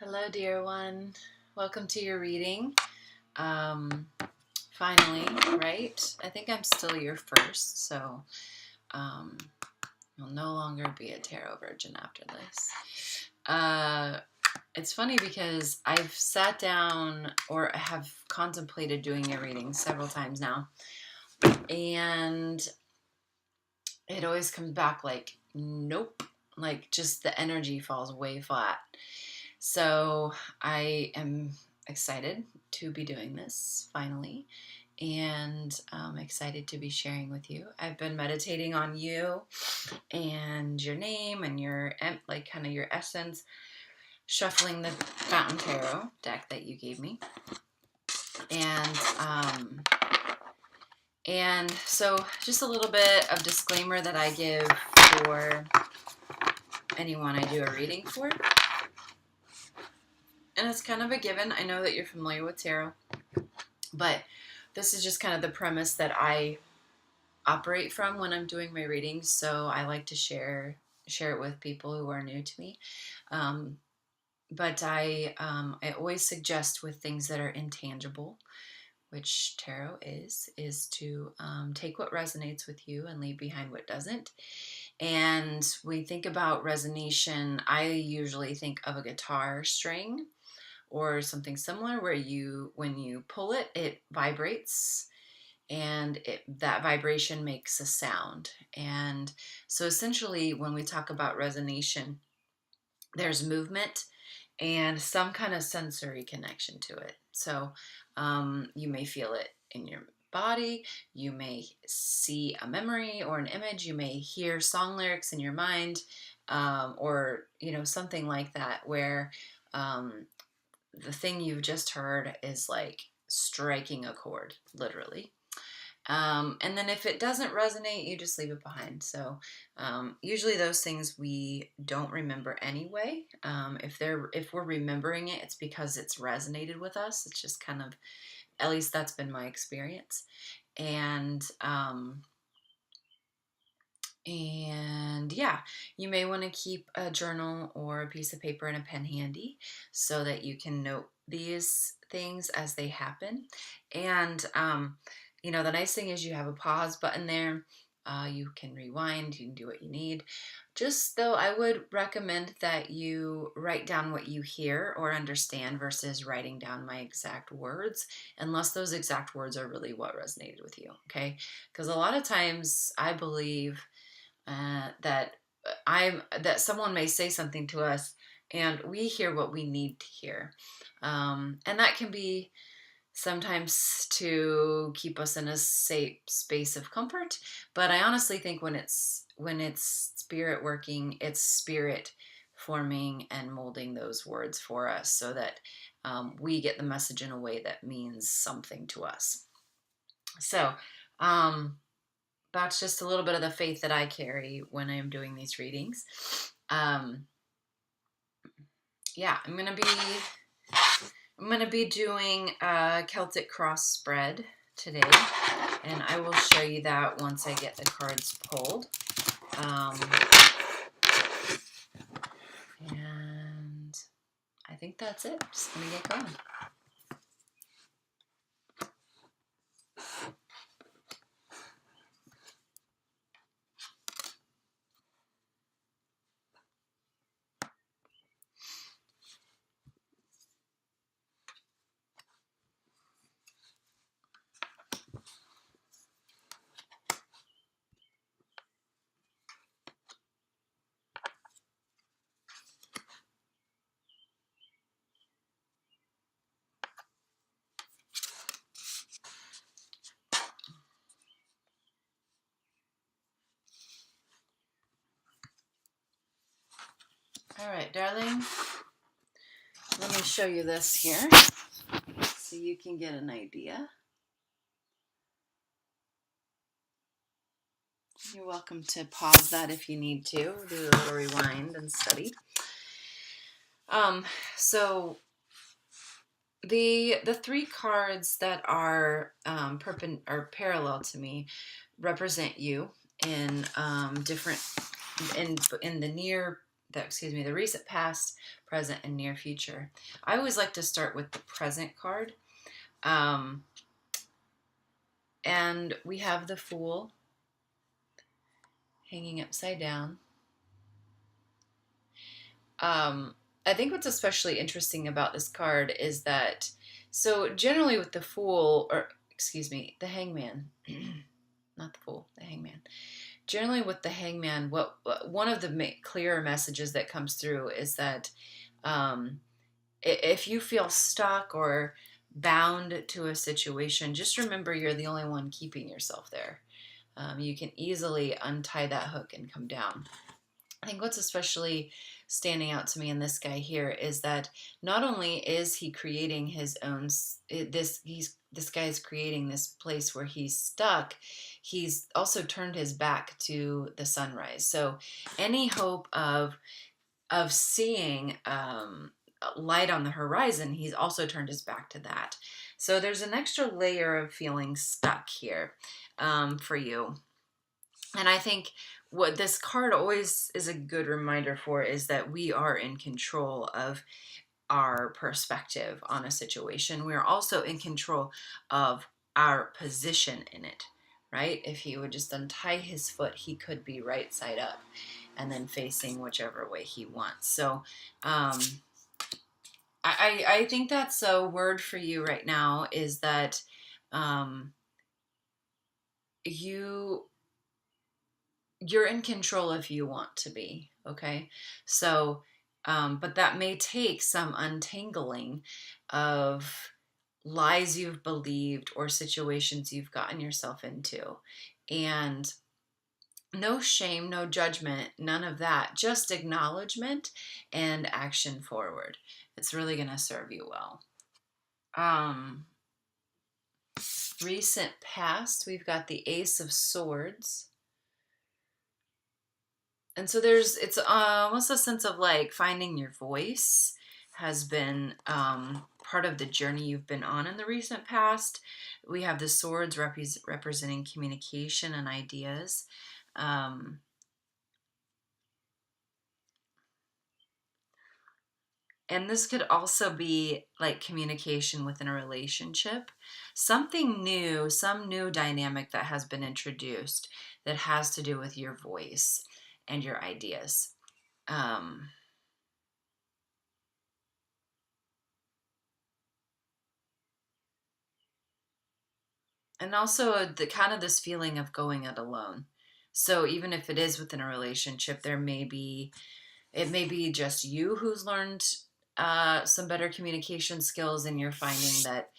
Hello, dear one. Welcome to your reading. Finally, right? I think I'm still your first, so um, you'll no longer be a tarot virgin after this. It's funny because I've sat down or have contemplated doing a reading several times now, and it always comes back like, nope. Like, just the energy falls way flat. So I am excited to be doing this finally, and I'm excited to be sharing with you. I've been meditating on you and your name and your like kind of your essence, shuffling the Fountain Tarot deck that you gave me, and so just a little bit of disclaimer that I give for anyone I do a reading for. And it's kind of a given. I know that you're familiar with tarot, but this is just kind of the premise that I operate from when I'm doing my readings. So I like to share it with people who are new to me. But I always suggest with things that are intangible, which tarot is to take what resonates with you and leave behind what doesn't. And we think about resonation. I usually think of a guitar string or something similar where when you pull it, it vibrates, and that vibration makes a sound. And so essentially when we talk about resonation, there's movement and some kind of sensory connection to it. So you may feel it in your body, you may see a memory or an image, you may hear song lyrics in your mind, or something like that, where the thing you've just heard is like striking a chord, literally. And then if it doesn't resonate, you just leave it behind. So usually those things we don't remember anyway. If we're remembering it, it's because it's resonated with us. It's just kind of, at least that's been my experience. And yeah, you may want to keep a journal or a piece of paper and a pen handy so that you can note these things as they happen. And, the nice thing is you have a pause button there. You can rewind, you can do what you need. Just though, I would recommend that you write down what you hear or understand versus writing down my exact words, unless those exact words are really what resonated with you, okay? Because a lot of times I believe that someone may say something to us and we hear what we need to hear, and that can be sometimes to keep us in a safe space of comfort. But I honestly think when it's spirit working, it's spirit forming and molding those words for us so that we get the message in a way that means something to us. So that's just a little bit of the faith that I carry when I'm doing these readings. Yeah, I'm gonna be doing a Celtic cross spread today, and I will show you that once I get the cards pulled. And I think that's it. Just gonna get going. All right, darling. Let me show you this here so you can get an idea. You're welcome to pause that if you need to, do a little rewind and study. So the three cards that are parallel to me represent you in different in the the recent past, present, and near future. I always like to start with the present card. Um, and we have the Fool hanging upside down. I think what's especially interesting about this card is that, so generally with the Fool, or excuse me, the Hangman, not the Fool, the Hangman. Generally with the Hangman, what one of the clearer messages that comes through is that um, if you feel stuck or bound to a situation, just remember you're the only one keeping yourself there. You can easily untie that hook and come down. I think what's especially standing out to me in this guy here is that not only is he creating his own, this guy is creating this place where he's stuck, he's also turned his back to the sunrise. So any hope of seeing light on the horizon, he's also turned his back to that. So there's an extra layer of feeling stuck here for you. And I think what this card always is a good reminder for is that we are in control of our perspective on a situation. We are also in control of our position in it, right? If he would just untie his foot, he could be right side up and then facing whichever way he wants. So I think that's a word for you right now, is that you're in control if you want to be, okay? So, but that may take some untangling of lies you've believed or situations you've gotten yourself into. And no shame, no judgment, none of that, just acknowledgement and action forward. It's really going to serve you well. Recent past, we've got the Ace of Swords. And so it's almost a sense of like finding your voice has been part of the journey you've been on in the recent past. We have the swords representing communication and ideas. And this could also be like communication within a relationship, something new, some new dynamic that has been introduced that has to do with your voice and your ideas. And also the kind of this feeling of going it alone. So even if it is within a relationship, it may be just you who's learned some better communication skills, and you're finding that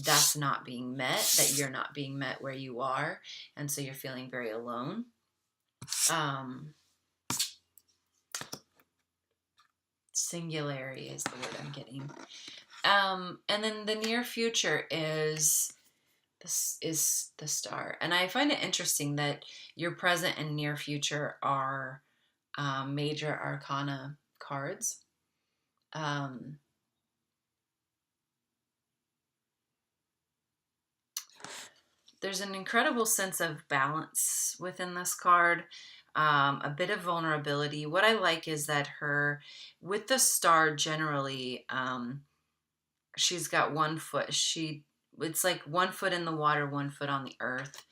that's not being met, that you're not being met where you are, and so you're feeling very alone. Singularity is the word I'm getting. And then the near future is the Star. And I find it interesting that your present and near future are major arcana cards. There's an incredible sense of balance within this card, a bit of vulnerability. What I like is that with the Star generally, she's got one foot. It's like one foot in the water, one foot on the earth.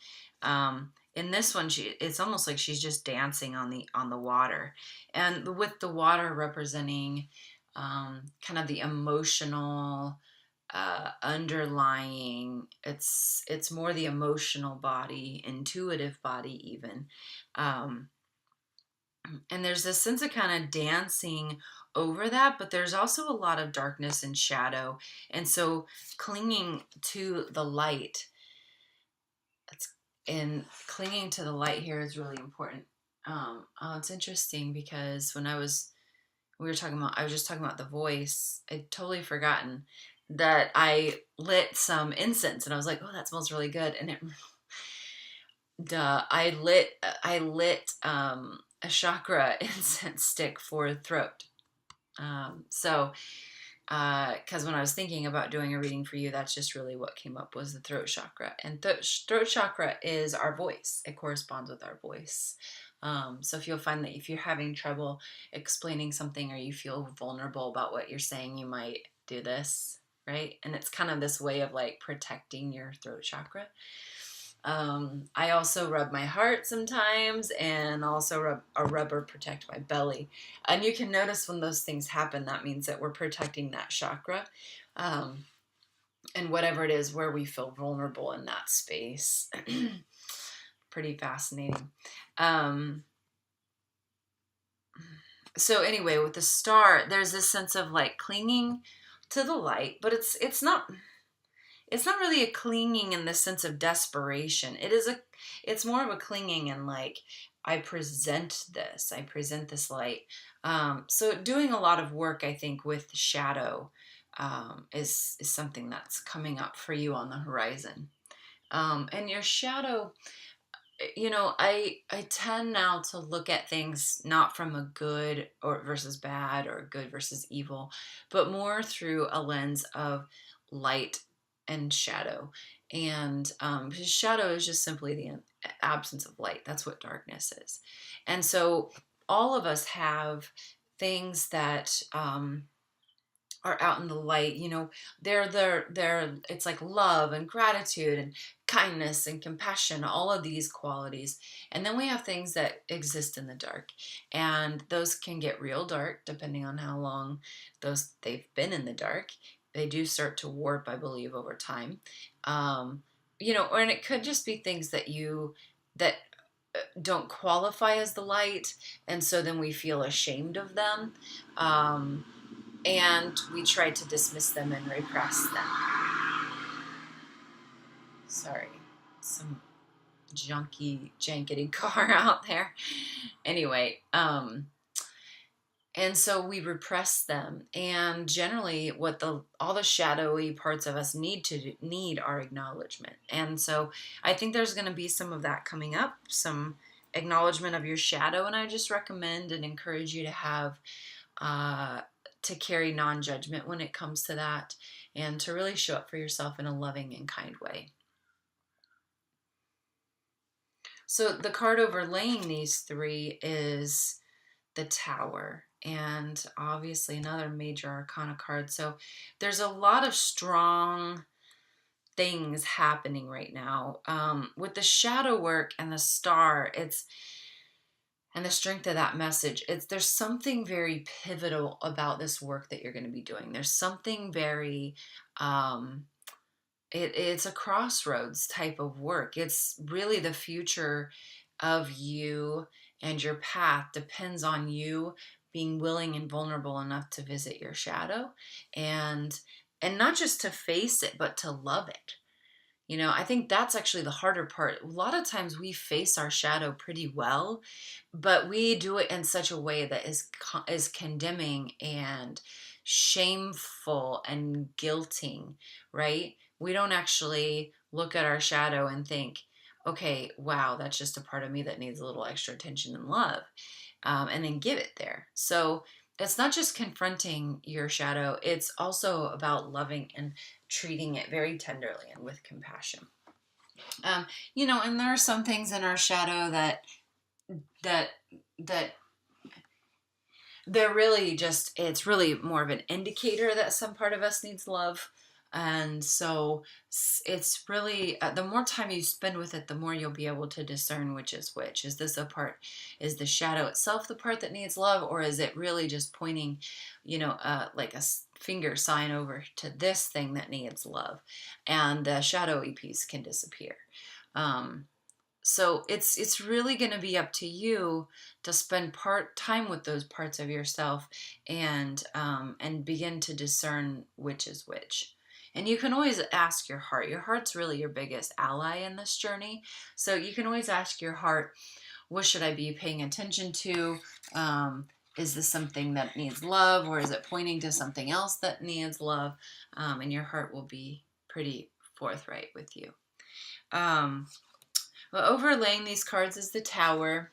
In this one, it's almost like she's just dancing on the water, and with the water representing kind of the emotional underlying. It's more the emotional body, intuitive body, even. And there's this sense of kind of dancing over that, but there's also a lot of darkness and shadow. And so clinging to the light, clinging to the light here is really important. It's interesting because I was just talking about the voice. I'd totally forgotten that I lit some incense, and I was like, oh, that smells really good. And I lit a chakra incense stick for throat. So because when I was thinking about doing a reading for you, that's just really what came up, was the throat chakra. And throat chakra is our voice. It corresponds with our voice. So if you'll find that if you're having trouble explaining something or you feel vulnerable about what you're saying, you might do this, right? And it's kind of this way of like protecting your throat chakra. I also rub my heart sometimes, and also rub a rubber protect my belly. And you can notice when those things happen, that means that we're protecting that chakra. And whatever it is where we feel vulnerable in that space. Pretty fascinating. So anyway, with the star, there's this sense of like clinging to the light, but it's not really a clinging in the sense of desperation. It's more of a clinging in like, I present this light. So doing a lot of work, I think, with shadow is something that's coming up for you on the horizon. And your shadow, I tend now to look at things not from a good or versus bad or good versus evil, but more through a lens of light and shadow. And because shadow is just simply the absence of light. That's what darkness is. And so all of us have things that are out in the light. They're it's like love and gratitude and kindness and compassion, all of these qualities. And then we have things that exist in the dark, and those can get real dark depending on how long they've been in the dark. They do start to warp, I believe, over time. And it could just be things that don't qualify as the light, and so then we feel ashamed of them. And we try to dismiss them and repress them. Sorry, some jankety car out there. Anyway, and so we repress them, and generally, what all the shadowy parts of us need our acknowledgement. And so, I think there's going to be some of that coming up, some acknowledgement of your shadow, and I just recommend and encourage you to have. To carry non-judgment when it comes to that, and to really show up for yourself in a loving and kind way. So the card overlaying these three is the Tower, and obviously another major arcana card. So there's a lot of strong things happening right now. With the shadow work and the star, and the strength of that message, there's something very pivotal about this work that you're going to be doing. There's something very it's a crossroads type of work. It's really the future of you, and your path depends on you being willing and vulnerable enough to visit your shadow, and not just to face it, but to love it. I think that's actually the harder part. A lot of times we face our shadow pretty well, but we do it in such a way that is condemning and shameful and guilting, right? We don't actually look at our shadow and think, okay, wow, that's just a part of me that needs a little extra attention and love, and then give it there. So it's not just confronting your shadow, it's also about loving and treating it very tenderly and with compassion. And there are some things in our shadow that they're really it's really more of an indicator that some part of us needs love. And so it's really, the more time you spend with it, the more you'll be able to discern which is which. Is is the shadow itself the part that needs love, or is it really just pointing, like a finger sign over to this thing that needs love, and the shadowy piece can disappear. So it's really going to be up to you to spend time with those parts of yourself, and begin to discern which is which. And you can always ask your heart. Your heart's really your biggest ally in this journey. So you can always ask your heart, what should I be paying attention to? Is this something that needs love, or is it pointing to something else that needs love? And your heart will be pretty forthright with you. Well, overlaying these cards is the Tower,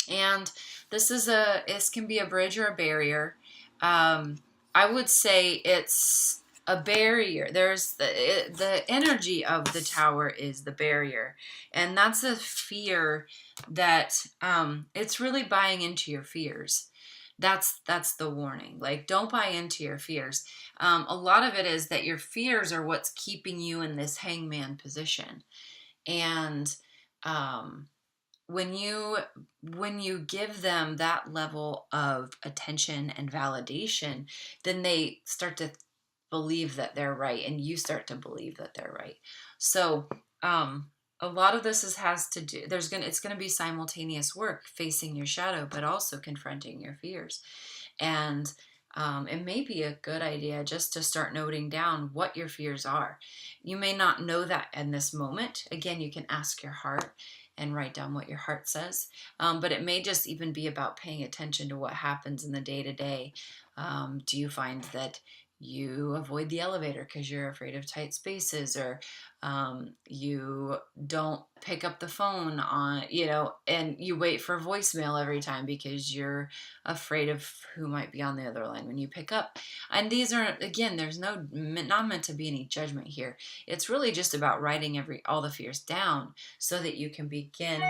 and this can be a bridge or a barrier. I would say it's a barrier. There's the energy of the Tower is the barrier, and that's a fear that it's really buying into your fears. That's the warning. Like, don't buy into your fears. A lot of it is that your fears are what's keeping you in this hangman position, and when you give them that level of attention and validation, then they start to believe that they're right, and you start to believe that they're right. So a lot of this has to do, it's gonna be simultaneous work, facing your shadow but also confronting your fears. And it may be a good idea just to start noting down what your fears are. You may not know that in this moment. Again, you can ask your heart and write down what your heart says. But it may just even be about paying attention to what happens in the day to day. Do you find that you avoid the elevator because you're afraid of tight spaces, or you don't pick up the phone on, and you wait for voicemail every time because you're afraid of who might be on the other line when you pick up. And these are, again, there's not meant to be any judgment here. It's really just about writing all the fears down so that you can begin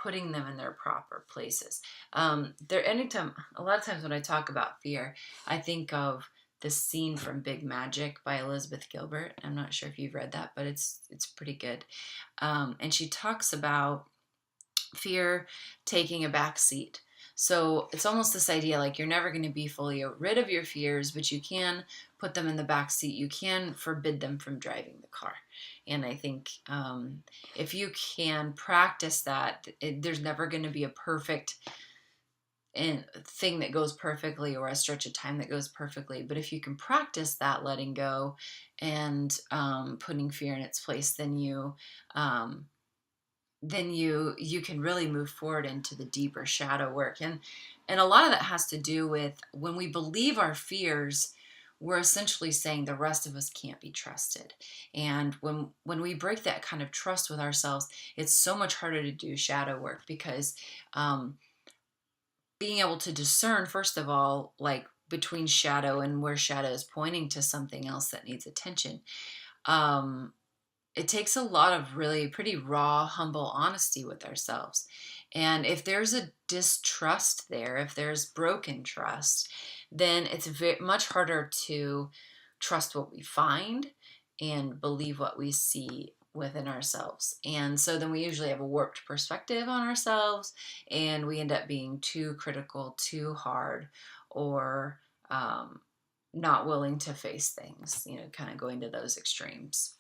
putting them in their proper places. A lot of times when I talk about fear, I think of the scene from Big Magic by Elizabeth Gilbert. I'm not sure if you've read that, but it's pretty good. And she talks about fear taking a back seat. So it's almost this idea like you're never going to be fully rid of your fears, but you can put them in the back seat. You can forbid them from driving the car. And I think if you can practice that, there's never going to be a perfect thing that goes perfectly, or a stretch of time that goes perfectly. But if you can practice that letting go and putting fear in its place, then you can really move forward into the deeper shadow work. And a lot of that has to do with when we believe our fears, we're essentially saying the rest of us can't be trusted. And when we break that kind of trust with ourselves, it's so much harder to do shadow work, because being able to discern, first of all, like between shadow and where shadow is pointing to something else that needs attention, it takes a lot of really pretty raw, humble honesty with ourselves. And if there's a distrust there, if there's broken trust, then it's much harder to trust what we find and believe what we see within ourselves. And so then we usually have a warped perspective on ourselves, and we end up being too critical, too hard, or not willing to face things, kind of going to those extremes.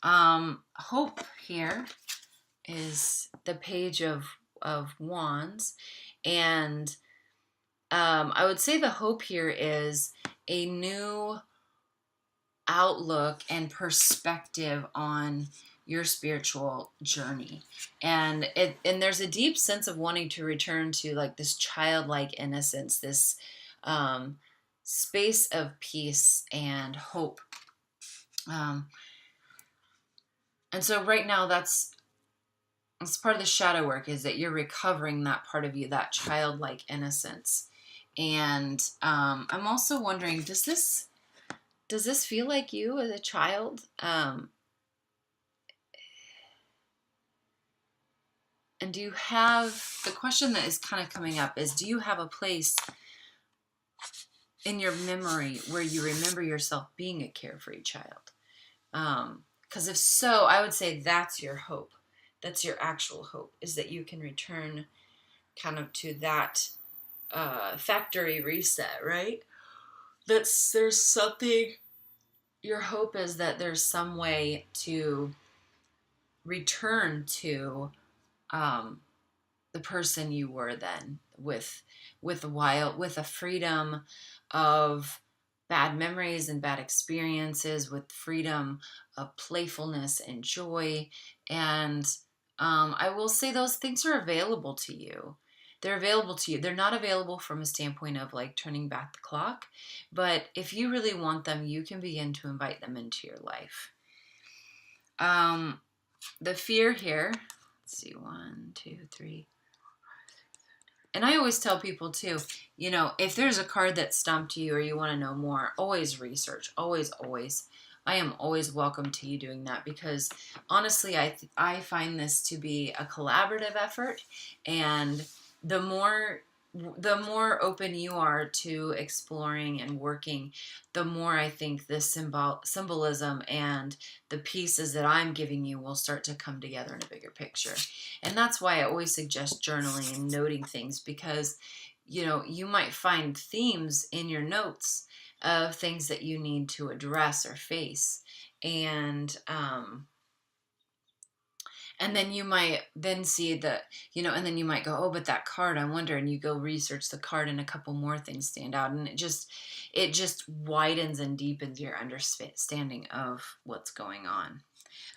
Hope here is the Page of Wands, and I would say the hope here is a new outlook and perspective on your spiritual journey. And there's a deep sense of wanting to return to like this childlike innocence, this space of peace and hope. And so right now that's part of the shadow work, is that you're recovering that part of you, that childlike innocence. And I'm also wondering, does this feel like you as a child? And do you have, the question that is kind of coming up is, do you have a place in your memory where you remember yourself being a carefree child? Because if so, I would say that's your hope. That's your actual hope, is that you can return kind of to that factory reset, right? There's something, your hope is that there's some way to return to the person you were then, with a freedom of bad memories and bad experiences, with freedom of playfulness and joy. And I will say those things are available to you. They're available to you. They're not available from a standpoint of like turning back the clock, but if you really want them, you can begin to invite them into your life. The fear here, let's see, 1, 2, 3, and I always tell people too, if there's a card that stumped you or you want to know more, always research. Always, always. I am always welcome to you doing that, because honestly, I find this to be a collaborative effort, and the more the more open you are to exploring and working, the more I think this symbolism and the pieces that I'm giving you will start to come together in a bigger picture. And that's why I always suggest journaling and noting things, because you might find themes in your notes of things that you need to address or face. And then you might then see that, and then you might go, oh, but that card, I wonder, and you go research the card and a couple more things stand out, and it just widens and deepens your understanding of what's going on.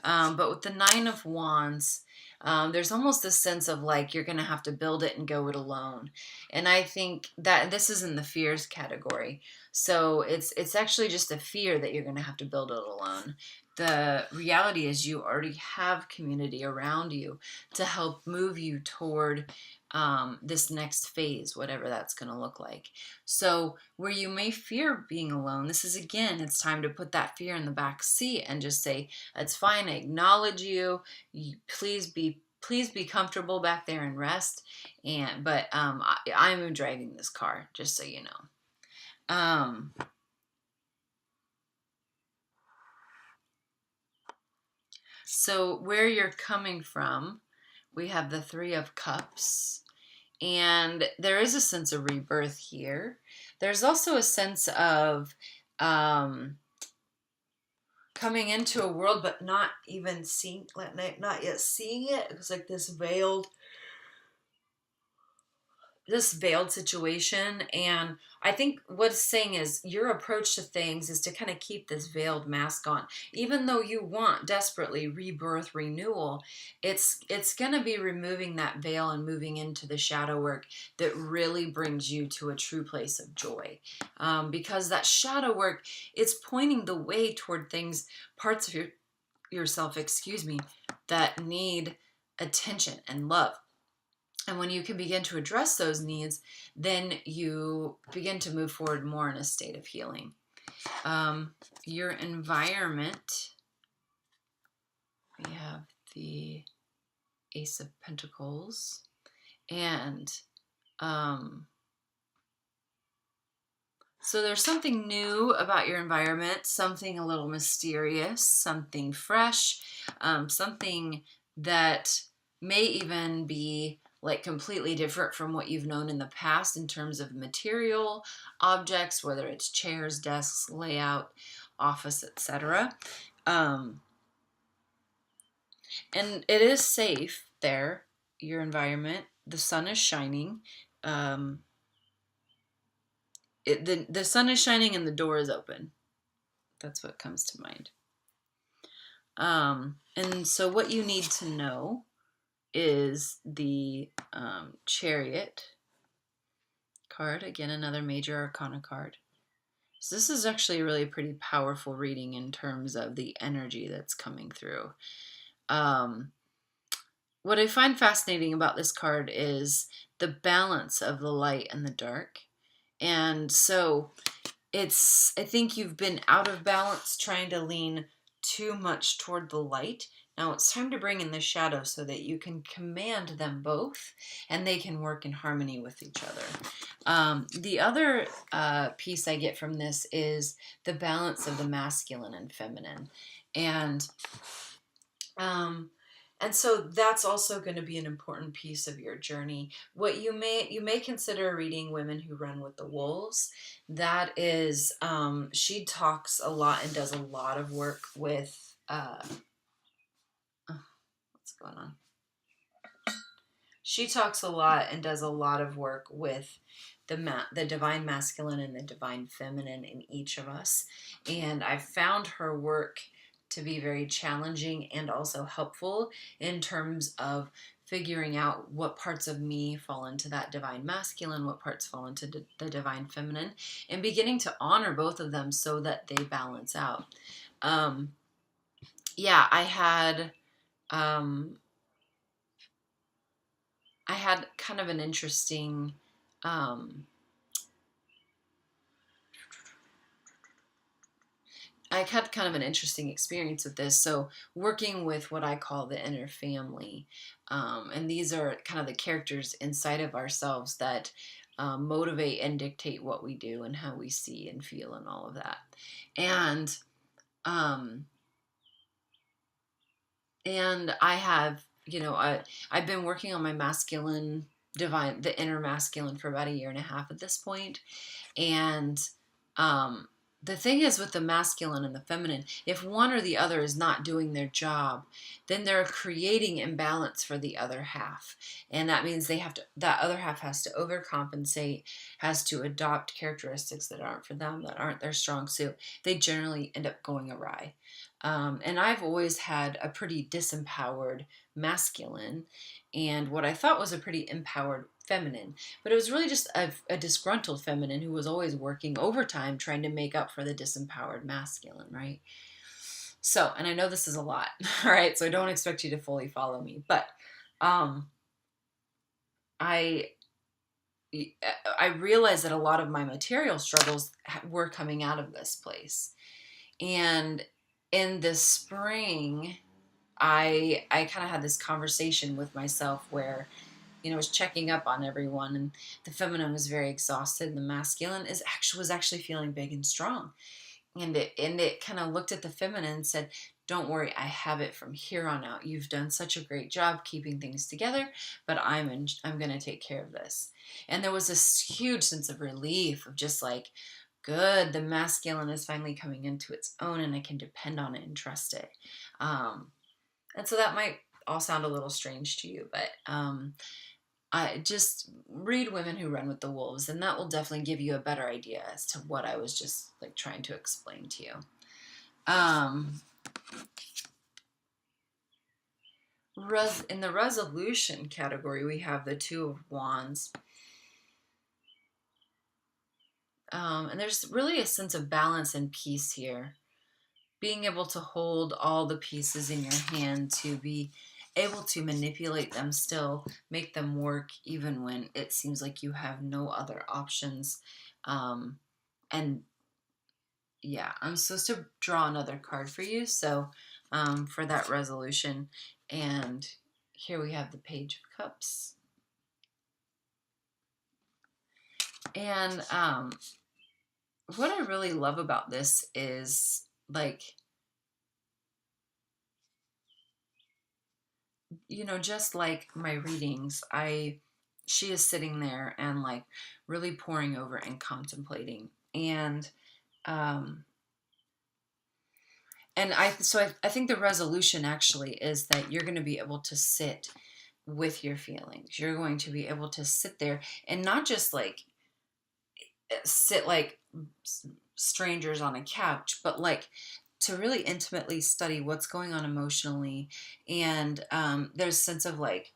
But with the Nine of Wands, there's almost this sense of like you're going to have to build it and go it alone. And I think that this is in the fears category. So it's actually just a fear that you're going to have to build it alone. The reality is you already have community around you to help move you toward this next phase, whatever that's going to look like. So where you may fear being alone, this is, again, it's time to put that fear in the back seat and just say, that's fine. I acknowledge you. Please be comfortable back there and rest. But I'm driving this car, just so you know. So where you're coming from, we have the Three of Cups, and there is a sense of rebirth here. There's also a sense of coming into a world, but not even seeing, not yet seeing it. It was like this veiled situation. And I think what it's saying is your approach to things is to kind of keep this veiled mask on. Even though you want desperately rebirth, renewal, it's going to be removing that veil and moving into the shadow work that really brings you to a true place of joy. Because that shadow work, it's pointing the way toward things, parts of yourself, that need attention and love. And when you can begin to address those needs, then you begin to move forward more in a state of healing. Your environment, we have the Ace of Pentacles, and so there's something new about your environment, something a little mysterious, something fresh, something that may even be like completely different from what you've known in the past in terms of material objects, whether it's chairs, desks, layout, office, etc. And it is safe there, your environment. The sun is shining. The sun is shining and the door is open. That's what comes to mind. And so what you need to know is the Chariot card. Again, another major arcana card. So this is actually a really pretty powerful reading in terms of the energy that's coming through. What I find fascinating about this card is the balance of the light and the dark. And so I think you've been out of balance trying to lean too much toward the light. Now it's time to bring in the shadow so that you can command them both and they can work in harmony with each other. The other piece I get from this is the balance of the masculine and feminine. And so that's also going to be an important piece of your journey. What you may consider reading Women Who Run with the Wolves. That is, she talks a lot and does a lot of work with, what's going on? She talks a lot and does a lot of work with the divine masculine and the divine feminine in each of us. And I've found her work to be very challenging and also helpful in terms of figuring out what parts of me fall into that divine masculine, what parts fall into the divine feminine, and beginning to honor both of them so that they balance out. I had I had kind of an interesting um, I had kind of an interesting experience with this. So, working with what I call the inner family, and these are kind of the characters inside of ourselves that motivate and dictate what we do and how we see and feel and all of that. And um, and I have, I've been working on my masculine divine, the inner masculine, for about a year and a half at this point. And um, the thing is with the masculine and the feminine, if one or the other is not doing their job, then they're creating imbalance for the other half. And that means that other half has to overcompensate, has to adopt characteristics that aren't for them, that aren't their strong suit. They generally end up going awry. And I've always had a pretty disempowered masculine and what I thought was a pretty empowered feminine. But it was really just a disgruntled feminine who was always working overtime trying to make up for the disempowered masculine, right? So, and I know this is a lot, all right? So I don't expect you to fully follow me, but um, I I realized that a lot of my material struggles were coming out of this place. And in the spring, I kind of had this conversation with myself where I was checking up on everyone, and the feminine was very exhausted, and the masculine was actually feeling big and strong. And it kind of looked at the feminine and said, "Don't worry, I have it from here on out. You've done such a great job keeping things together, but I'm going to take care of this." And there was this huge sense of relief of just like, good, the masculine is finally coming into its own, and I can depend on it and trust it. And so that might all sound a little strange to you, but I just read Women Who Run with the Wolves, and that will definitely give you a better idea as to what I was just like trying to explain to you. Um, in the resolution category, we have the Two of Wands. And there's really a sense of balance and peace here. Being able to hold all the pieces in your hand, to be able to manipulate them still, make them work even when it seems like you have no other options. And yeah, I'm supposed to draw another card for you. So for that resolution. And here we have the Page of Cups. And what I really love about this is like, just like my readings, she is sitting there and like really pouring over and contemplating. Um, I think the resolution actually is that you're going to be able to sit with your feelings. You're going to be able to sit there and not just like sit like strangers on a couch, but like to really intimately study what's going on emotionally. And there's a sense of like,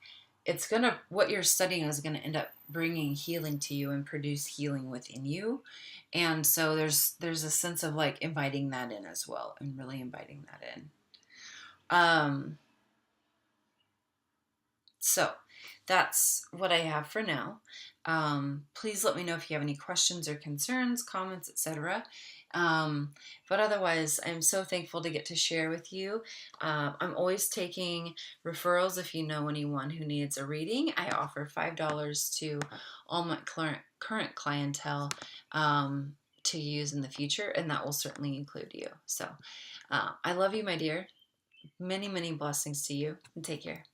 what you're studying is gonna end up bringing healing to you and produce healing within you. And so there's a sense of like inviting that in as well, and really inviting that in. So that's what I have for now. Please let me know if you have any questions or concerns, comments, etc. But otherwise, I'm so thankful to get to share with you. I'm always taking referrals if you know anyone who needs a reading. I offer $5 to all my current clientele to use in the future, and that will certainly include you. So I love you, my dear. Many, many blessings to you, and take care.